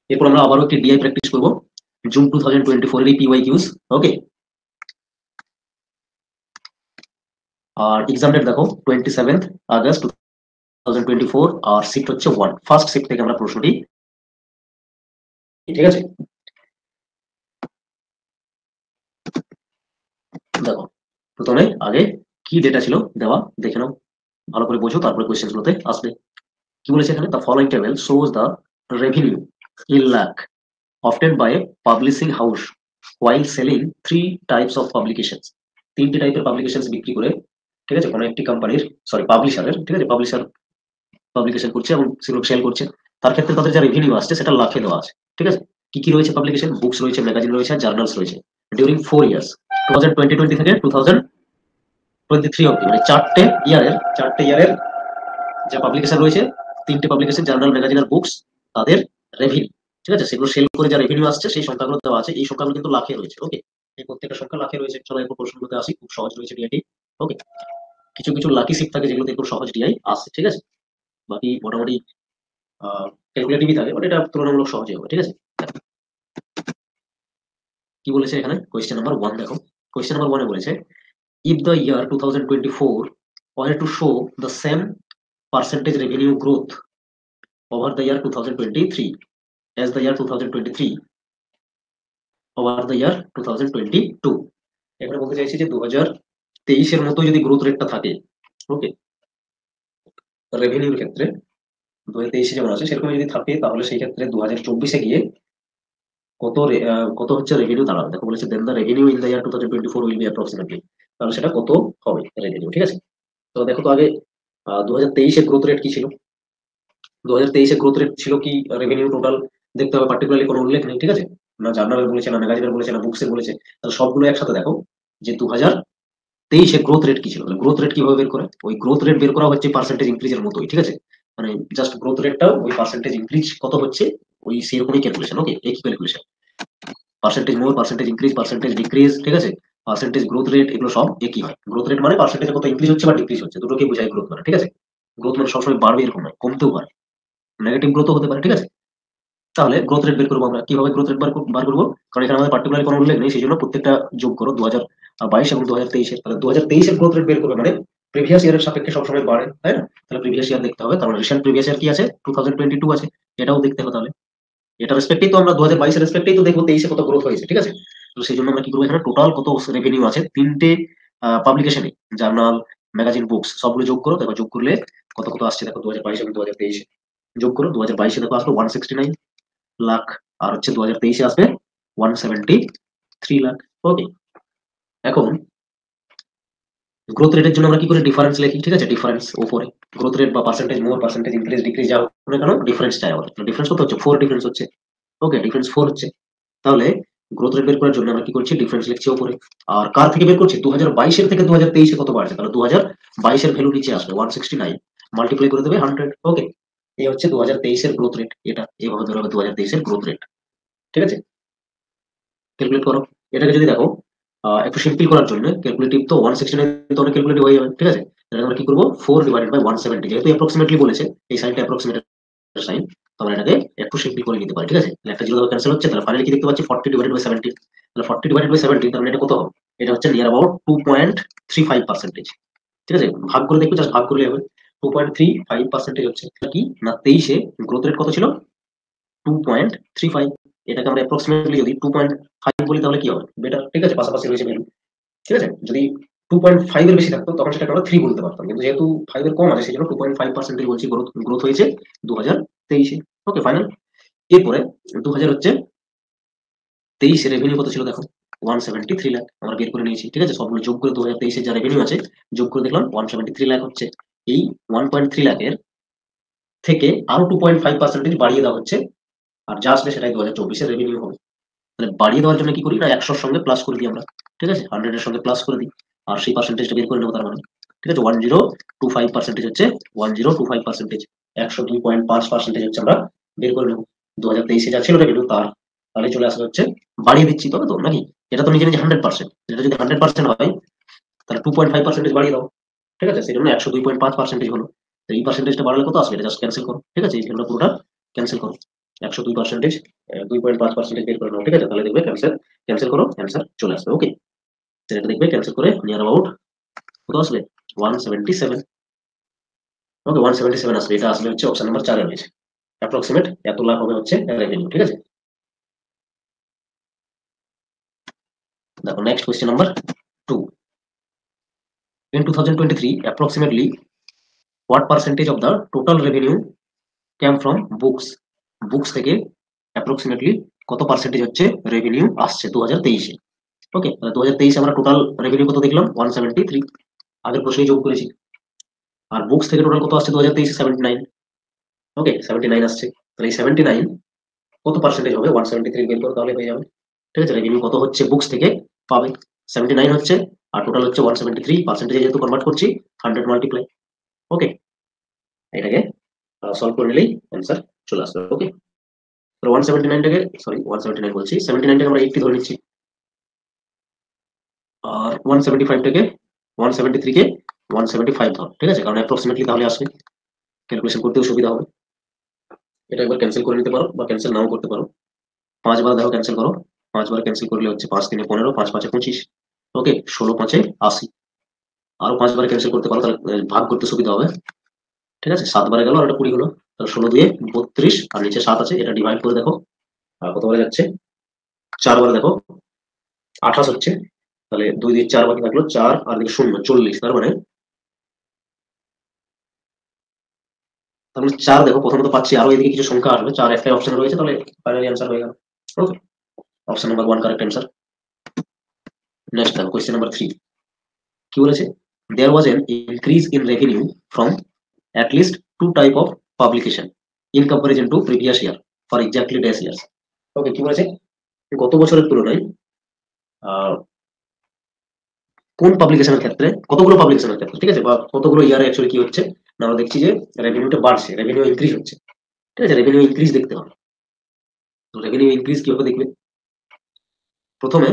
এরপর আমরা আবারও একটি ডিআই প্র্যাকটিস করব জুন 2024 এর পিওয়াই কিউজ। ওকে, আর এক্সাম ডেট দেখো 27 আগস্ট 2024, আর শিফট হচ্ছে 1, ফার্স্ট শিফট থেকে আমরা প্রশ্নটি, ঠিক আছে। দেখো প্রথমে আগে কি ডেটা ছিল দেওয়া দেখে নাও, ভালো করে বোঝো, তারপরে কোয়েশ্চেন গুলোতে আসবে। কি বলেছে এখানে? The following table shows the revenue in lakh obtained by a publishing house while selling three types of publications। তিনটি টাইপের পাবলিকেশন বিক্রি করে, ঠিক আছে, কোনো একটি কোম্পানির, সরি পাবলিশারের, ঠিক আছে, পাবলিশার পাবলিকেশন করছে এবং সেগুলো সেল করছে। তার ক্ষেত্রে তাদের যা রেভিনিউ আসছে সেটা লাখে দেওয়া আছে, ঠিক আছে। কি কি রয়েছে? পাবলিকেশন, বুকস রয়েছে, ম্যাগাজিন রয়েছে, জার্নালস রয়েছে। ডিউরিং 4 ইয়ার্স, 2020 থেকে 2023 অব্দি, মানে চারটে ইয়ারের যা পাবলিকেশন রয়েছে, তিনটে পাবলিকেশন, জার্নাল, ম্যাগাজিন আর বুকস, তাদের রেভিনিউ, ঠিক আছে, সেগুলো সেল করে যা রেভিনিউ আসছে সেই সংখ্যাগুলো দেওয়া আছে। এই সংখ্যাগুলো কিন্তু লাখে রয়েছে। ওকে, এই প্রত্যেকটা সংখ্যা লাখে রয়েছে। চলো এরপর প্রশ্নগুলোতে আসি, খুব সহজ রয়েছে ডিআইটি। ওকে, কিছু কিছু লাকি শিফট থাকে যেগুলোতে খুব সহজ ডিআই আসছে, ঠিক আছে। বাকি মোটামুটি ক্যালকুলেটিভই থাকে, বাট এটা তুলনামূলক সহজই হবে, ঠিক আছে। কি বলেছে এখানে? কোয়েশ্চেন নাম্বার 1 দেখো। কোয়েশ্চেন নাম্বার 1 এ বলেছে if the year 2024 were to show the same percentage revenue growth over the year 2023 as the year 2023 over the year 2022। এখানে বলতে চাইছি যে 2023 এর মতো যদি গ্রোথ রেটটা থাকে, ওকে, রেভিনিউর ক্ষেত্রে 2023 যেমন আছে সেরকম যদি থাকে, তাহলে সেই ক্ষেত্রে 2024 গিয়ে কত হচ্ছে রেভিনিউ দাঁড়াবে। দেখো বলেছে then the revenue in the year 2024 will be approximately, তাহলে সেটা কত হবে রেভিনিউ, ঠিক আছে। তো দেখো তো আগে 2023 এর গ্রোথ রেট কি ছিল? 2023 এর গ্রোথ রেট ছিল কি রেভিনিউ টোটাল দেখতে হবে, পার্টিকুলারলি কোনো উল্লেখ নেই, ঠিক আছে। না জার্নালের বলেছে, না ম্যাগাজিনের বলেছে, না বুকসের বলেছে। তাহলে সবগুলো একসাথে দেখো যে 2023 এর গ্রোথ রেট কি ছিল। গ্রোথ রেট কিভাবে বের করে? ওই গ্রোথ রেট বের করা হচ্ছে পার্সেন্টেজ ইনক্রিজের মতোই, ঠিক আছে। মানে জাস্ট গ্রোথ রেটটাও ওই পার্সেন্টেজ ইনক্রিজ কত হচ্ছে ওই সেরকমই ক্যালকুলেশন। ওকে, একই ক্যালকুলেশন, পার্সেন্টেজ মোর, পার্সেন্টেজ ইনক্রিজ, পার্সেন্টেজ ডিক্রিজ, ঠিক আছে, পার্সেন্টেজ গ্রোথ রেট, এগুলো সব একই হয়। গ্রোথ রেট মানে পার্সেন্টেজ কত ইনক্রিজ হচ্ছে বা ডিক্রিজ হচ্ছে, দুটোকে বোঝায় গ্রোথ মানে, ঠিক আছে। গ্রোথ মানে সবসময় বাড়বে এরকম নয়, কমতেও পারে, নেগেটিভ গ্রোথও হতে পারে, ঠিক আছে। তাহলে গ্রোথ রেট বের করবো আমরা কিভাবে? গ্রোথ রেট বার করবো, কারণ এখানে আমাদের পার্টিকুলার কোনো উল্লেখ নেই, সেই জন্য প্রত্যেকটা যোগ করো 2022 এবং 2023 এর। তাহলে 2023 এর গ্রোথ রেট বের করবে মানে প্রিভিয়াস ইয়ারের সাপেক্ষে সবসময় বাড়ে, তাই না? তাহলে প্রিভিয়াস ইয়ার দেখতে হবে, তার মানে রিসেন্ট প্রিভিয়াস ইয়ার কি আছে? 2022 আছে, এটাও দেখতে হবে। তাহলে এটা রেসপেক্টেই তো আমরা 2022 এর রেসপেক্টেই তো দেখবো 23 কত গ্রোথ হয়েছে, ঠিক আছে। তো সেই জন্য আমরা কি করবো, এখানে টোটাল কত রেভিনিউ আছে তিনটে পাবলিকেশনে, জার্নাল, ম্যাগাজিন, বুকস, সবগুলো যোগ করো। দেখো যোগ করলে কত কত আসছে, দেখো 2022 এবং 2023 যোগ করো। 2022 দেখো আসলো 169 লাখ, আর হচ্ছে 2023 আসবে 173 লাখ। ওকে, এখন গ্রোথ রেটের জন্য আমরা কি করে ডিফারেন্স লিখি, ঠিক আছে, ডিফারেন্স উপরে গ্রোথ রেট বা পার্সেন্টেজ মোর, পার্সেন্টেজ ইনক্রিজ ডিক্রিজ যা হোক না কেন, ডিফারেন্স চাই আমাদের। ডিফারেন্স কত হচ্ছে? 4 ডিফারেন্স হচ্ছে। ওকে, ডিফারেন্স 4 হচ্ছে। তাহলে গ্রোথ রেট বের করার জন্য আমরা কি করছি? ডিফারেন্স লিখছি উপরে। আর কার থেকে বের করছি? 2022 এর থেকে 2023 কত বাড়ছে, তাহলে 2022 এর ভ্যালু নিচে আসবে 169, মাল্টিপ্লাই করে দেবে 100। ওকে, এই হচ্ছে 2023 এর গ্রোথ রেট। এটা এইভাবে বের হবে 2023 এর গ্রোথ রেট, ঠিক আছে। ক্যালকুলেট করো। এটাকে যদি দেখো একটু সিম্পল করার জন্য, ক্যালকুলেটিভ তো 169 তো অনেক ক্যালকুলেটিভ হয়ে যাবে, ঠিক আছে। তাহলে আমরা কি করবো? 4 ডিভাইডেড বাই 170, যেহেতু অ্যাপ্রক্সিমেটলি বলেছে, এই সাইনটা অ্যাপ্রক্সিমেট সাইন, তো আমরা এটাকে একটু সিম্পল করে নিতে পারি, ঠিক আছে। একটা জিরো ক্যান্সেল হচ্ছে, তাহলে ফাইনালি কি দেখতে পাচ্ছি? 40 ডিভাইডেড বাই 70। তাহলে 40 ডিভাইডেড বাই 70, তার মানে এটা কত হবে? এটা হচ্ছে নিয়ার অ্যাবাউট 2.35%, ঠিক আছে। ভাগ করে দেখবো, জাস্ট ভাগ করলে হবে। 2.35% হচ্ছে কি না, 23 গ্রোথ রেট কত ছিল? 2.35। এটাকে আমরা অ্যাপ্রক্সিমেটলি যদি 2.5 বলি তাহলে কি হবে? বেটার, ঠিক আছে, পাশাপাশি রয়েছে ভ্যালু, ঠিক আছে। যদি 2.5 এর বেশি থাকতো তখন সেটাকে আমরা 3 বলতে পারতাম, কিন্তু যেহেতু 5 এর কম আছে সেই জন্য 2.5% বলছি গ্রোথ গ্রোথ হয়েছে 2023। ওকে, ফাইনাল। এরপরে 2000 হচ্ছে 23 রেভিনিউ কত ছিল দেখো? 173 লাখ আমরা বের করে নিয়েছি, ঠিক আছে। সবগুলো যোগ করে 2023 এর যা রেভিনিউ আছে যোগ করে দেখলাম 173 লাখ হচ্ছে। এই 1.3 লাখের থেকে আরো 2.5% বাড়িয়ে দেওয়া হচ্ছে, আর যা আসবে সেটাই 2024 এর রেভিনিউ হবে। তাহলে বাড়িয়ে দেওয়ার জন্য কি করি না, 100 সঙ্গে প্লাস করে দিই আমরা, ঠিক আছে, 100 এর সঙ্গে প্লাস করে দিই, আর সেই পার্সেন্টেজটা বের করে নেবো। তার মানে ঠিক আছে, 1025% হচ্ছে 1025%, 102.5% হচ্ছে আমরা বের করে নেবো। 2023 যা ছিল রেভিনিউ তার, তাহলে চলে আসবে হচ্ছে, বাড়িয়ে দিচ্ছি তবে তো নাকি, এটা তো নিজে নিজে 100%, এটা যদি 100% হয় তাহলে 2.5% বাড়িয়ে দাও, ঠিক আছে, সেই জন্য 102.5% হলো। তো এই পার্সেন্টেজটা বাড়ালে কত আসবে? এটা জাস্ট ক্যান্সেল করো, ঠিক আছে, এই ভ্যালুটা পুরোটা ক্যান্সেল করো। 102% 2.5% বের করে নাও, ঠিক আছে? তাহলে দেখবে ক্যান্সেল ক্যান্সেল করো, অ্যান্সার চলে আসবে। ওকে, সেটা দেখবে ক্যান্সেল করে নিয়ার অ্যাবাউট কত আসবে? 177। ওকে, 177 আসবে। এটা আসলে হচ্ছে অপশন নাম্বার 4 এ রয়েছে। অ্যাপ্রক্সিমেট এত লাখ হবে হচ্ছে রেভিনিউ, ঠিক আছে? দেখো next question number 2। In 2023, approximately what percentage of the total revenue came from books? Books থেকে অ্যাপ্রক্সিমেটলি কত পার্সেন্টেজ হচ্ছে রেভিনিউ আসছে 2023-এ? ওকে, তাহলে 2023 আমরা টোটাল রেভিনিউ কত দেখলাম? 173, আগের প্রশ্নেই যোগ করেছি। আর বুকস থেকে টোটাল কত আসছে 2023-এ? 79। ওকে, 79 আসছে। তাহলে এই 79 কত পার্সেন্টেজ হবে? 173 বের করে তাহলে হয়ে যাবে, ঠিক আছে? রেভিনিউ কত হচ্ছে বুকস থেকে পাবে? 79 হচ্ছে, আর টোটাল হচ্ছে 173। পার্সেন্টেজে যেহেতু কনভার্ট করছি, 100 মাল্টিপ্লাই। ওকে, এটাকে সলভ করে নিলেই অ্যান্সার চলে আসবে। ওকে, তো 179টাকে, সরি 179 বলছি, 79টাকে আমরা 80 ধরে নিচ্ছি, আর 175টাকে 173কে 175 ধর, ঠিক আছে? কারণ অ্যাপ্রক্সিমেটলি তাহলে আসবে, ক্যালকুলেশন করতেও সুবিধা হবে। এটা একবার ক্যান্সেল করে নিতে পারো বা ক্যান্সেল নাও করতে পারো। 5 বার দেখো ক্যান্সেল করো, 5 বার ক্যান্সেল করলে হচ্ছে 5×3 = 15, 5×5 = 25। ওকে, 16×5 = 80। আরো 5 বার ক্যান্সেল করতে পারো, তাহলে ভাগ করতে সুবিধা হবে, ঠিক আছে? 7 বারে গেল আর এটা 20 হলো, তাহলে 16×2 = 32, আর নিচে 7 আছে, এটা ডিভাইড করে দেখো কত বারে যাচ্ছে। 4 বারে দেখো 28 হচ্ছে, তাহলে 2 দিয়ে 4 বাকি থাকলো 4, আর দিকে 0 40, তার মানে 4 দেখো প্রথমত পাচ্ছি, আরো এদিকে কিছু সংখ্যা আসবে, 4 একটাই অপশন রয়েছে, তাহলে ফাইনালি অ্যান্সার হয়ে গেল। Okay, option number 1 correct answer. Next দেখো কোয়েশ্চেন নাম্বার 3। কি বলেছে? There was an increase in revenue from at least two type of publication in comparison to previous year for exactly dash years. ওকে, কি বলেছে? গত বছরের তুলনায় আহ, কোন পাবলিকেশনের ক্ষেত্রে, কতগুলো পাবলিকেশনের ক্ষেত্রে, ঠিক আছে, বা কতগুলো ইয়ারে অ্যাকচুয়ালি কি হচ্ছে না, আমরা দেখছি যে রেভিনিউটা বাড়ছে, রেভিনিউ ইনক্রিজ হচ্ছে, ঠিক আছে? রেভিনিউ ইনক্রিজ দেখতে হবে। তো রেভিনিউ ইনক্রিজ কিভাবে দেখবে? প্রথমে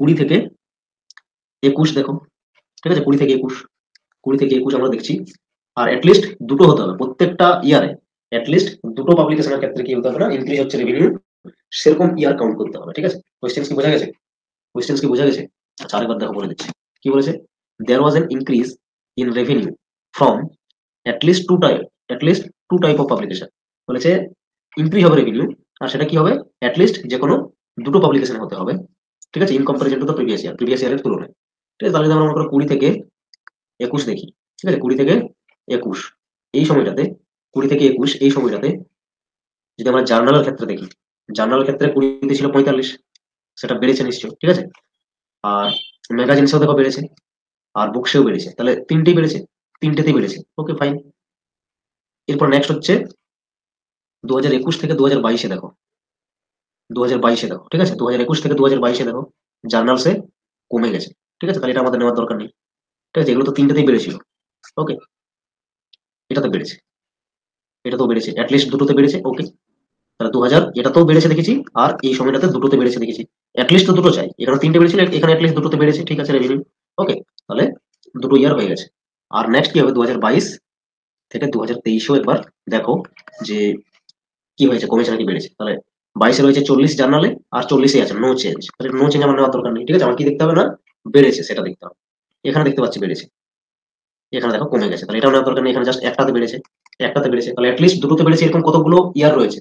20 থেকে 21 দেখো, ঠিক আছে? 20 থেকে 21, 20 থেকে 21 আমরা দেখছি। আর অ্যাটলিস্ট দুটো হতে হবে প্রত্যেকটা ইয়ারে, অ্যাটলিস্ট দুটো পাবলিকেশনের ক্ষেত্রে কি হতে হবে না, ইনক্রিজ হচ্ছে রেভিনিউ, সেরকম ইয়ার কাউন্ট করতে হবে, ঠিক আছে? কোয়েশ্চেন কি বোঝা গেছে? কোয়েশ্চেন কি বোঝা গেছে? আচ্ছা, আরেকবার দেখো বলে দিচ্ছি। কি বলেছে? There was an increase in revenue from at least two type, at least two type of publication. বলেছে ইনক্রিজ হবে রেভিনিউ, আর সেটা কি হবে? অ্যাটলিস্ট যে কোনো দুটো পাবলিকেশন হতে হবে, ঠিক আছে? In comparison to the previous year, previous ইয়ারের তুলনায়, ঠিক আছে? তাহলে যদি আমরা মনে করো 20 থেকে 21 দেখি, ঠিক আছে? 20 থেকে 21 এই সময়টাতে, 20 থেকে 21 এই সময়টাতে যদি আমরা জার্নালের ক্ষেত্রে দেখি, জার্নালের ক্ষেত্রে 20 ছিল 45, সেটা বেড়েছে নিশ্চয়ই, ঠিক আছে? আর ম্যাগাজিনসেও দেখো বেড়েছে, আর বুকসেও বেড়েছে, তাহলে তিনটেই বেড়েছে, তিনটেতেই বেড়েছে। ওকে, ফাইন। এরপর নেক্সট হচ্ছে 2021 থেকে 2022-এ দেখো, 2022-এ দেখো, ঠিক আছে? 2021 থেকে 2022-এ দেখো, জার্নালসে কমে গেছে, ঠিক আছে? তাহলে এটা আমাদের নেওয়ার দরকার নেই, ঠিক আছে? এগুলো তো তিনটেতেই বেড়েছিল। ওকে, এটাতে বেড়েছে, এটাতেও বেড়েছে, অ্যাটলিস্ট দুটোতে বেড়েছে। ওকে, তাহলে 2000 এটাতেও বেড়েছে দেখেছি, আর এই সময়টাতে দুটোতে বেড়েছে দেখেছি। অ্যাটলিস্ট তো দুটো চাই, এখানে তিনটে বেড়েছিল, এখানে অ্যাটলিস্ট দুটোতে বেড়েছে, ঠিক আছে? রেভিনিউ। ওকে, তাহলে দুটো ইয়ার হয়ে গেছে। আর নেক্সট কি হবে? 2022 থেকে 2023-ও একবার দেখো যে কি হয়েছে, কমেছে নাকি বেড়েছে। তাহলে 22-এ রয়েছে 40 জার্নালে, আর 40-এ আছে নো চেঞ্জ, তাহলে নো চেঞ্জ আমার নেওয়ার দরকার নেই, ঠিক আছে? আমার কি দেখতে হবে না, বেড়েছে সেটা দেখতে হবে। এখানে দেখতে পাচ্ছি বেড়েছে, এখানে দেখো কমে গেছে, তাহলে এটাও নেওয়ার দরকার নেই, এখানে জাস্ট একটাতে বেড়েছে, একটাতে বেড়েছে, তাহলে অ্যাটলিস্ট দুটোতে বেড়েছে। এরকম কতগুলো ইয়ার রয়েছে?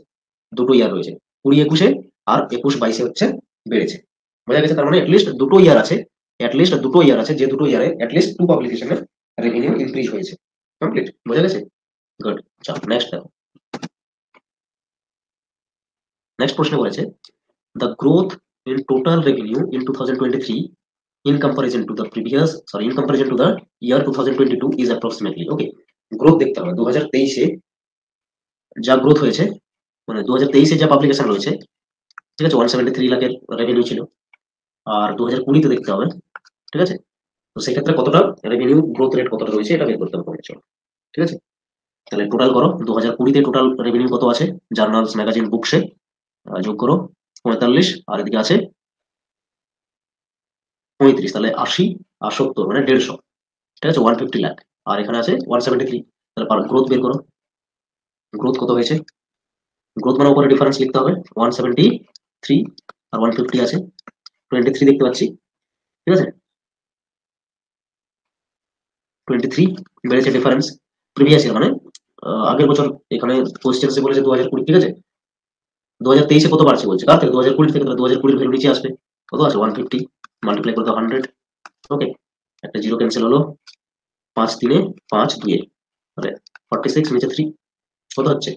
দুটো ইয়ার রয়েছে, 20-21-এ আর 21-22-এ হচ্ছে বেড়েছে। বোঝা গেছে? তার মানে অ্যাটলিস্ট দুটো ইয়ার আছে, অ্যাটলিস্ট দুটো ইয়ার আছে, যে দুটো ইয়ারে অ্যাটলিস্ট টু পাবলিকেশনে রেভিনিউ ইনক্রিজ হয়েছে। কমপ্লিট, বোঝা গেছে? গুড। চলো নেক্সট দেখো। নেক্সট প্রশ্ন বলেছে the growth in total revenue in 2023 in comparison to the previous, sorry, in comparison to the year 2022 is approximately, okay, growth দেখতে হবে 2023-এ যা গ্রোথ হয়েছে, মানে 2023-এ যা পাবলিকেশন রয়েছে, ঠিক আছে? 173 লাখের রেভিনিউ ছিল, আর 2020-তে দেখতে হবে, ঠিক আছে? তো সেক্ষেত্রে কতটা রেভিনিউ গ্রোথ রেট কতটা রয়েছে এটা বের করতে হবে তোমাকে, চলো, ঠিক আছে? তাহলে টোটাল করো, 2020-তে টোটাল রেভিনিউ কত আছে জার্নালস ম্যাগাজিন বুকসে, যোগ করো 45, আর এদিকে আছে 35, তাহলে 80 আর 70 মানে 150, ঠিক আছে? 150 লাখ, আর এখানে আছে 173, তাহলে গ্রোথ বের করো, গ্রোথ কত হয়েছে? গ্রোথ মানে উপরে ডিফারেন্স লিখতে হবে 173 আর 150 আছে, 23 দেখতে পাচ্ছি, ঠিক আছে, 23 বেড়েছে ডিফারেন্স। প্রিভিয়াস ইয়ার মানে আগের বছর এখানে কোশ্চেন্সে বলেছে 2020, ঠিক আছে, 2023 কত বাড়ছে বলছে, কার থেকে 2020 থেকে, তাহলে 2020 ভ্যালু নিচে আসবে, কত আছে 150, মাল্টিপ্লাই করে দাও 100, ওকে, একটা জিরো ক্যান্সেল হলো, 5 3 5 2 তাহলে 46 নিচে 3 কত হচ্ছে,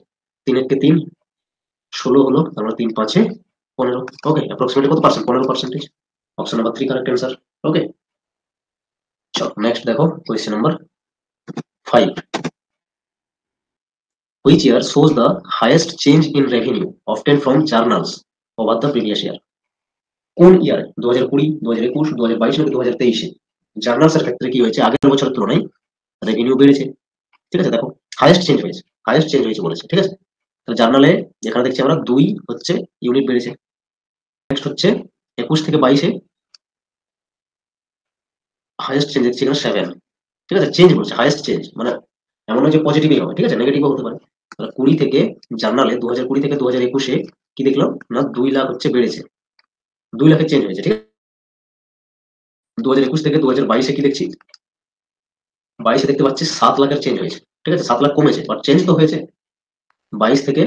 3 1 3 16 হলো, তারপরে 3 5 15, ওকে, অ্যাপ্রক্সিমেটলি কত percent, 15%। Option number 3 correct answer. Okay, চলো নেক্সট দেখো question number 5, which year shows the highest change in revenue obtained from journals over the previous year? কোন ইয়ারে, 2020, 2021, 2022 নাকি 2023-এ জার্নালস এর ক্ষেত্রে কি হয়েছে, আগের বছরের তুলনায় রেভিনিউ বেড়েছে, ঠিক আছে, দেখো হাইয়েস্ট চেঞ্জ হয়েছে, হাইয়েস্ট চেঞ্জ হয়েছে বলেছে, ঠিক আছে, তাহলে জার্নালে যেখানে দেখছি আমরা 2 হচ্ছে ইউনিট বেড়েছে। নেক্সট হচ্ছে 21 থেকে 22-এ হাইয়েস্ট চেঞ্জ দেখছি এখানে 7, ঠিক আছে, চেঞ্জ বলছে হাইয়েস্ট চেঞ্জ, মানে এমন নয় যে পজিটিভই হবে, ঠিক আছে, নেগেটিভও হতে পারে। তাহলে 20 থেকে জার্নালে 2020 থেকে 2021-এ কি দেখলাম না 2 লাখ হচ্ছে বেড়েছে, 2 লাখের চেঞ্জ হয়েছে, ঠিক আছে। 2021 থেকে 2022-এ কি দেখছি, 22-এ দেখতে পাচ্ছি 7 লাখের চেঞ্জ হয়েছে, ঠিক আছে, 7 লাখ কমেছে বাট চেঞ্জ তো হয়েছে। 22 থেকে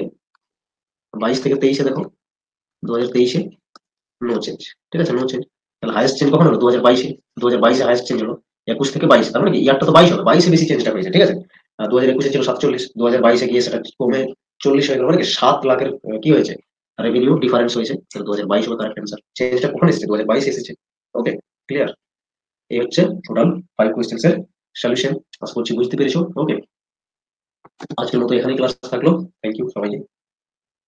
23-এ দেখো, 2023-এ নো চেঞ্জ, ঠিক আছে, নো চেঞ্জ। তাহলে হাইয়েস্ট চেঞ্জ কখন হলো, 2022-এ, 2022-এ হাইয়েস্ট চেঞ্জ হলো। 21 থেকে 22, তার মানে কি ইয়ারটা তো 22 হবে, 22-এ বেশি চেঞ্জটা হয়েছে, ঠিক আছে। 2021-এ ছিল 47, 2022-এ গিয়ে সেটা কমে 40 হয়ে গেল, মানে কি 7 লাখের কি হয়েছে, রেভিনিউ ডিফারেন্স হয়েছে। তাহলে 2022 হবে কারেক্ট অ্যান্সার। চেঞ্জটা কখন এসেছে, 2022 এসেছে। ওকে, ক্লিয়ার। এই হচ্ছে টোটাল 5 কোয়েশ্চেন্স এর সলিউশন। আশা করছি বুঝতে পেরেছো। ওকে, আজকের মতো এখানেই ক্লাস থাকলো। থ্যাংক ইউ সবাইকে।